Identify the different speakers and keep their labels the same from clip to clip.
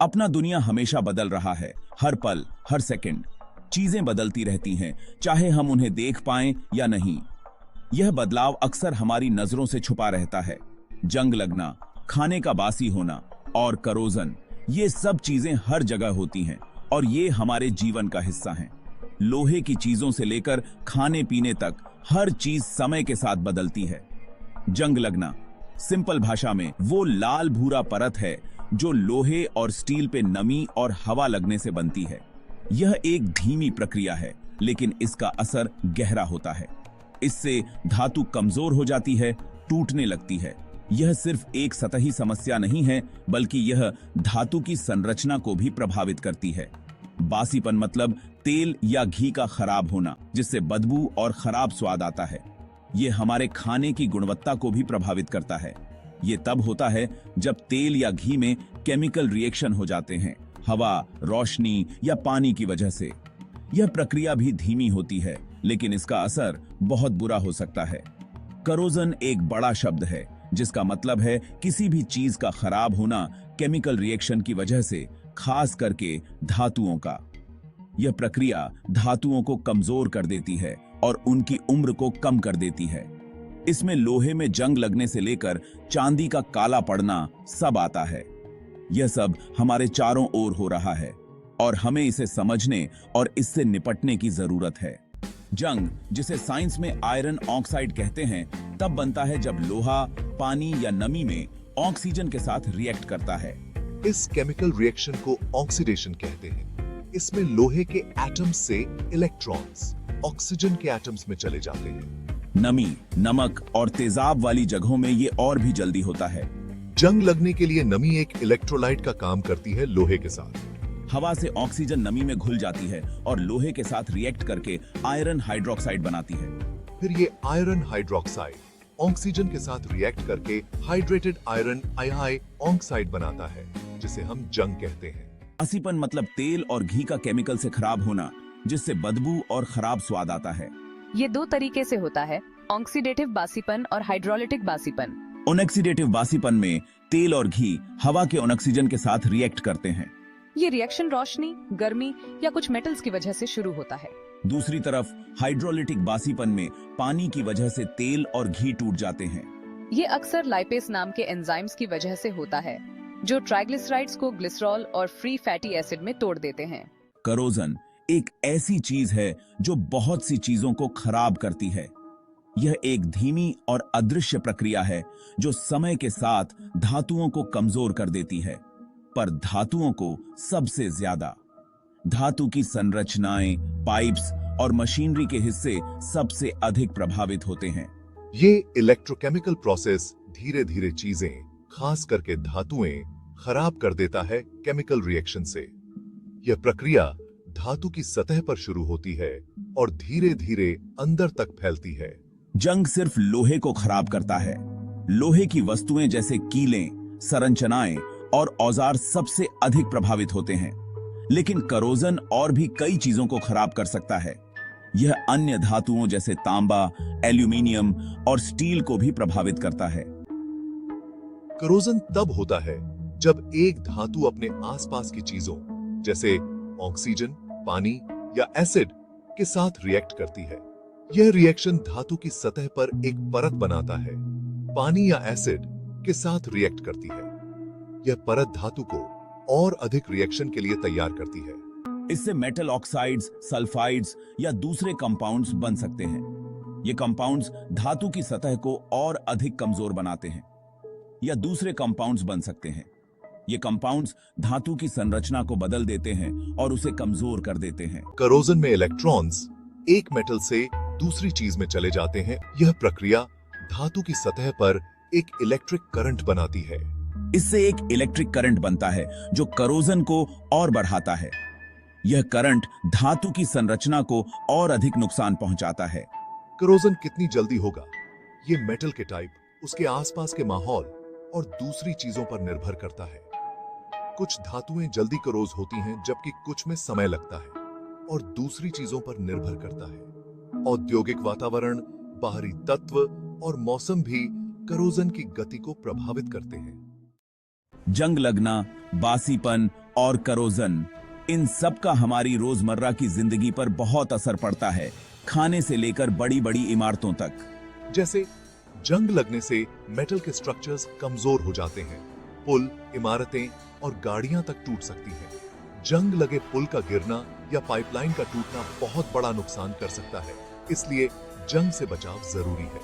Speaker 1: अपना दुनिया हमेशा बदल रहा है। हर पल, हर सेकंड चीजें बदलती रहती हैं, चाहे हम उन्हें देख पाएं या नहीं। यह बदलाव अक्सर हमारी नजरों से छुपा रहता है। जंग लगना, खाने का बासी होना और करोजन, ये सब चीजें हर जगह होती हैं और ये हमारे जीवन का हिस्सा हैं। लोहे की चीजों से लेकर खाने पीने तक हर चीज समय के साथ बदलती है। जंग लगना सिंपल भाषा में वो लाल भूरा परत है जो लोहे और स्टील पे नमी और हवा लगने से बनती है। यह एक धीमी प्रक्रिया है, लेकिन इसका असर गहरा होता है। इससे धातु कमजोर हो जाती है, टूटने लगती है। यह सिर्फ एक सतही समस्या नहीं है, बल्कि यह धातु की संरचना को भी प्रभावित करती है। बासीपन मतलब तेल या घी का खराब होना, जिससे बदबू और खराब स्वाद आता है। यह हमारे खाने की गुणवत्ता को भी प्रभावित करता है। यह तब होता है जब तेल या घी में केमिकल रिएक्शन हो जाते हैं, हवा, रोशनी या पानी की वजह से। यह प्रक्रिया भी धीमी होती है, लेकिन इसका असर बहुत बुरा हो सकता है। करोजन एक बड़ा शब्द है, जिसका मतलब है किसी भी चीज का खराब होना केमिकल रिएक्शन की वजह से, खास करके धातुओं का। यह प्रक्रिया धातुओं को कमजोर कर देती है और उनकी उम्र को कम कर देती है। इसमें लोहे में जंग लगने से लेकर चांदी का काला पड़ना सब आता है। यह सब हमारे चारों ओर हो रहा है और हमें इसे समझने और इससे निपटने की जरूरत है। जंग, जिसे साइंस में आयरन ऑक्साइड कहते हैं, तब बनता है जब लोहा पानी या नमी में ऑक्सीजन के साथ रिएक्ट करता है।
Speaker 2: इस केमिकल रिएक्शन को ऑक्सीडेशन कहते हैं। इसमें लोहे के एटम्स से इलेक्ट्रॉन्स ऑक्सीजन के एटम्स में चले जाते हैं।
Speaker 1: नमी, नमक और तेजाब वाली जगहों में ये और भी जल्दी होता है।
Speaker 2: जंग लगने के लिए नमी एक इलेक्ट्रोलाइट का काम करती है लोहे के साथ।
Speaker 1: हवा से ऑक्सीजन नमी में घुल जाती है और लोहे के साथ रिएक्ट करके आयरन हाइड्रोक्साइड बनाती है।
Speaker 2: फिर ये आयरन हाइड्रोक्साइड ऑक्सीजन के साथ रिएक्ट करके हाइड्रेटेड आयरन आई ऑक्साइड बनाता है, जिसे हम जंग कहते हैं।
Speaker 1: बासीपन मतलब तेल और घी का केमिकल से खराब होना, जिससे बदबू और खराब स्वाद आता है।
Speaker 3: ये दो तरीके से होता है, ऑक्सीडेटिव बासीपन और हाइड्रोलिटिक बासीपन।
Speaker 1: ऑक्सीडेटिव बासीपन में तेल और घी हवा के ऑक्सीजन के साथ रिएक्ट करते हैं।
Speaker 3: ये रिएक्शन रोशनी, गर्मी या कुछ मेटल्स की वजह से शुरू होता है।
Speaker 1: दूसरी तरफ हाइड्रोलिटिक बासीपन में पानी की वजह से तेल और घी टूट जाते हैं।
Speaker 3: ये अक्सर लाइपेस नाम के एंजाइम्स की वजह से होता है, जो ट्राइग्लिसराइड्स को ग्लिसरॉल और फ्री फैटी एसिड में तोड़ देते हैं।
Speaker 1: करोजन एक ऐसी चीज है जो बहुत सी चीजों को खराब करती है। यह एक धीमी और अदृश्य प्रक्रिया है जो समय के साथ धातुओं को कमजोर कर देती है, पर धातुओं को सबसे ज्यादा। धातु की संरचनाएं, पाइप्स और मशीनरी के हिस्से सबसे अधिक प्रभावित होते हैं।
Speaker 2: ये इलेक्ट्रोकेमिकल प्रोसेस धीरे धीरे चीजें, खास करके धातुएं, खराब कर देता है केमिकल रिएक्शन से। यह प्रक्रिया धातु की सतह पर शुरू होती है और धीरे धीरे अंदर तक फैलती है।
Speaker 1: जंग सिर्फ लोहे को खराब करता है। लोहे की वस्तुएं जैसे कीलें, संरचनाएं और औजार सबसे अधिक प्रभावित होते हैं, लेकिन करोजन और भी कई चीजों को खराब कर सकता है। यह अन्य धातुओं जैसे तांबा, एल्यूमीनियम और स्टील को भी प्रभावित करता है।
Speaker 2: करोजन तब होता है जब एक धातु अपने आसपास की चीजों जैसे ऑक्सीजन, पानी या एसिड के साथ रिएक्ट करती है। यह रिएक्शन धातु की सतह पर एक परत बनाता है। पानी या एसिड के साथ रिएक्ट करती है। यह परत धातु को और अधिक रिएक्शन के लिए तैयार करती है।
Speaker 1: इससे मेटल ऑक्साइड्स, सल्फाइड्स या दूसरे कंपाउंड्स बन सकते हैं। ये कंपाउंड्स धातु की सतह को और अधिक कमजोर बनाते हैं या दूसरे कंपाउंड्स बन सकते हैं। ये कंपाउंड्स धातु की संरचना को बदल देते हैं और उसे कमजोर कर देते हैं।
Speaker 2: करोजन में इलेक्ट्रॉन्स एक मेटल से दूसरी चीज में चले जाते हैं। यह प्रक्रिया धातु की सतह पर एक इलेक्ट्रिक करंट बनाती है।
Speaker 1: इससे एक इलेक्ट्रिक करंट बनता है जो करोजन को और बढ़ाता है। यह करंट धातु की संरचना को और अधिक नुकसान पहुंचाता है।
Speaker 2: करोजन कितनी जल्दी होगा, ये मेटल के टाइप, उसके आसपास के माहौल और दूसरी चीजों पर निर्भर करता है। कुछ धातुएं जल्दी करोज होती हैं, जबकि कुछ में समय लगता है और दूसरी चीजों पर निर्भर करता है। औद्योगिक वातावरण, बाहरी तत्व और मौसम भी करोजन की गति को प्रभावित करते हैं।
Speaker 1: जंग लगना, बासीपन और करोजन, इन सब का हमारी रोजमर्रा की जिंदगी पर बहुत असर पड़ता है, खाने से लेकर बड़ी बड़ी इमारतों तक।
Speaker 2: जैसे जंग लगने से मेटल के स्ट्रक्चर्स कमजोर हो जाते हैं, पुल, इमारतें और गाड़ियां तक टूट सकती हैं। जंग लगे पुल का गिरना या पाइपलाइन का टूटना बहुत बड़ा नुकसान कर सकता है, इसलिए जंग से बचाव जरूरी है।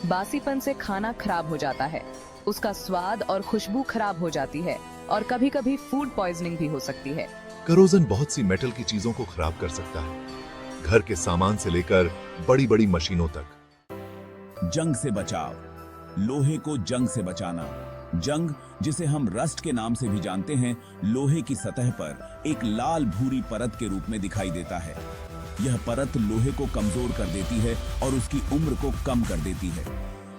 Speaker 3: बासीपन से खाना खराब हो जाता है, उसका स्वाद और खुशबू खराब हो जाती है और कभी-कभी फूड पॉइजनिंग भी हो सकती है।
Speaker 2: करोजन बहुत सी मेटल की चीजों को खराब कर सकता है, घर के सामान से लेकर बड़ी बड़ी मशीनों तक।
Speaker 1: जंग से बचाव, लोहे को जंग से बचाना। जंग, जिसे हम रस्ट के नाम से भी जानते हैं, लोहे की सतह पर एक लाल भूरी परत के रूप में दिखाई देता है। यह परत लोहे को कमजोर कर देती है और उसकी उम्र को कम कर देती है।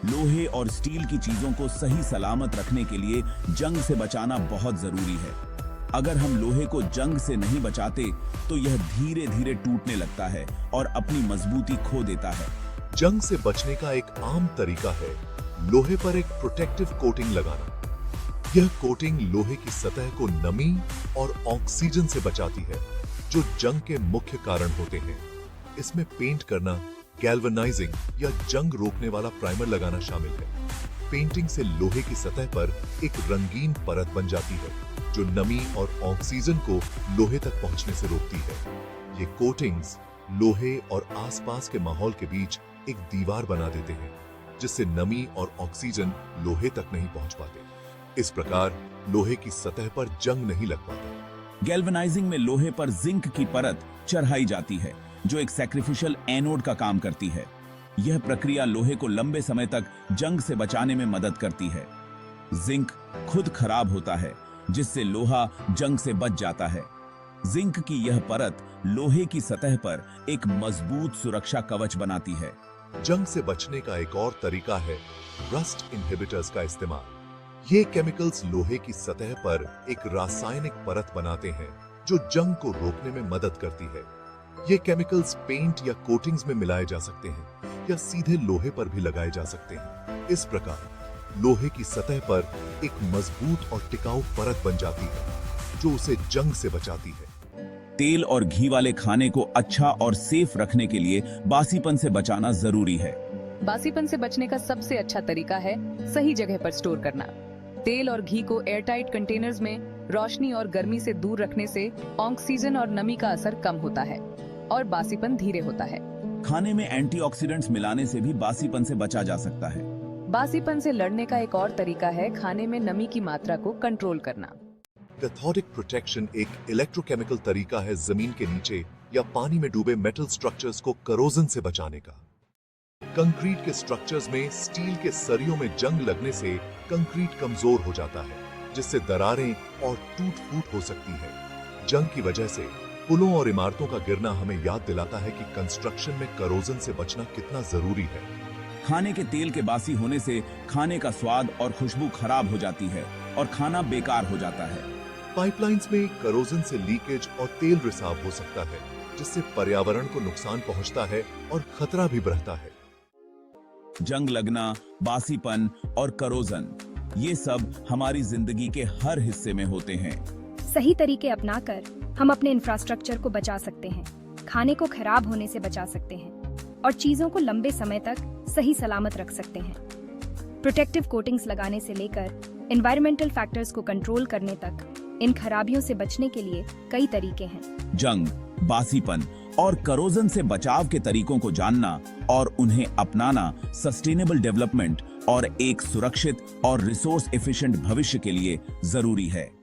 Speaker 1: लोहे और स्टील की चीजों को सही सलामत रखने के लिए जंग से बचाना बहुत जरूरी है। अगर हम लोहे को जंग से नहीं बचाते तो यह धीरे धीरे टूटने लगता है और अपनी मजबूती खो देता है।
Speaker 2: जंग से बचने का एक आम तरीका है लोहे पर एक प्रोटेक्टिव कोटिंग लगाना। यह कोटिंग लोहे की सतह को नमी और ऑक्सीजन से बचाती है, जो जंग के मुख्य कारण होते हैं। इसमें पेंट करना, गैल्वेनाइजिंग या जंग रोकने वाला प्राइमर लगाना शामिल है। पेंटिंग से लोहे की सतह पर एक रंगीन परत बन जाती है, जो नमी और ऑक्सीजन को लोहे तक पहुंचने से रोकती है। ये कोटिंग्स लोहे और आसपास के माहौल के बीच एक दीवार बना देते हैं, जिससे नमी और ऑक्सीजन लोहे तक नहीं पहुंच पाते। इस प्रकार लोहे की सतह पर जंग नहीं लग पाता।
Speaker 1: गैल्वेनाइजिंग में लोहे पर जिंक की परत चढ़ाई जाती है, जो एक सैक्रिफिशियल एनोड का काम करती है। यह प्रक्रिया लोहे को लंबे समय तक जंग से बचाने में मदद करती है। जिंक खुद खराब होता है, जिससे लोहा जंग से बच जाता है। जिंक की यह परत लोहे की सतह पर एक मजबूत सुरक्षा कवच बनाती है।
Speaker 2: जंग से बचने का एक और तरीका है रस्ट इनहिबिटर्स का इस्तेमाल। ये केमिकल्स लोहे की सतह पर एक रासायनिक परत बनाते हैं, जो जंग को रोकने में मदद करती है। ये केमिकल्स पेंट या कोटिंग्स में मिलाए जा सकते हैं या सीधे लोहे पर भी लगाए जा सकते हैं। इस प्रकार लोहे की सतह पर एक मजबूत और टिकाऊ परत बन जाती है, जो उसे जंग से बचाती है।
Speaker 1: तेल और घी वाले खाने को अच्छा और सेफ रखने के लिए बासीपन से बचाना जरूरी है।
Speaker 3: बासीपन से बचने का सबसे अच्छा तरीका है सही जगह पर स्टोर करना। तेल और घी को एयरटाइट कंटेनर्स में रोशनी और गर्मी से दूर रखने से ऑक्सीजन और नमी का असर कम होता है और बासीपन धीरे होता है।
Speaker 1: खाने में एंटीऑक्सीडेंट्स मिलाने से भी बासीपन से बचा जा सकता है।
Speaker 3: बासीपन से लड़ने का एक और तरीका है खाने में नमी की मात्रा को कंट्रोल करना।
Speaker 2: कैथोडिक प्रोटेक्शन एक इलेक्ट्रोकेमिकल तरीका है जमीन के नीचे या पानी में डूबे मेटल स्ट्रक्चर्स को करोजन से बचाने का। कंक्रीट के स्ट्रक्चर्स में स्टील के सरियों में जंग लगने से कंक्रीट कमजोर हो जाता है, जिससे दरारें और टूट फूट हो सकती है। जंग की वजह से पुलों और इमारतों का गिरना हमें याद दिलाता है कि कंस्ट्रक्शन में करोजन से बचना कितना जरूरी है।
Speaker 1: खाने के तेल के बासी होने से खाने का स्वाद और खुशबू खराब हो जाती है और खाना बेकार हो जाता है।
Speaker 2: पाइपलाइंस में करोजन से लीकेज और तेल रिसाव हो सकता है, जिससे पर्यावरण को नुकसान पहुंचता है और खतरा भी बढ़ता है।
Speaker 1: जंग लगना, बासीपन और करोजन, ये सब हमारी जिंदगी के हर हिस्से में होते हैं।
Speaker 4: सही तरीके अपनाकर हम अपने इंफ्रास्ट्रक्चर को बचा सकते हैं, खाने को खराब होने से बचा सकते हैं और चीजों को लंबे समय तक सही सलामत रख सकते हैं। प्रोटेक्टिव कोटिंग्स लगाने से लेकर एनवायरमेंटल फैक्टर्स को कंट्रोल करने तक इन खराबियों से बचने के लिए कई तरीके हैं।
Speaker 1: जंग, बासीपन और करोजन से बचाव के तरीकों को जानना और उन्हें अपनाना सस्टेनेबल डेवलपमेंट और एक सुरक्षित और रिसोर्स एफिशिएंट भविष्य के लिए जरूरी है।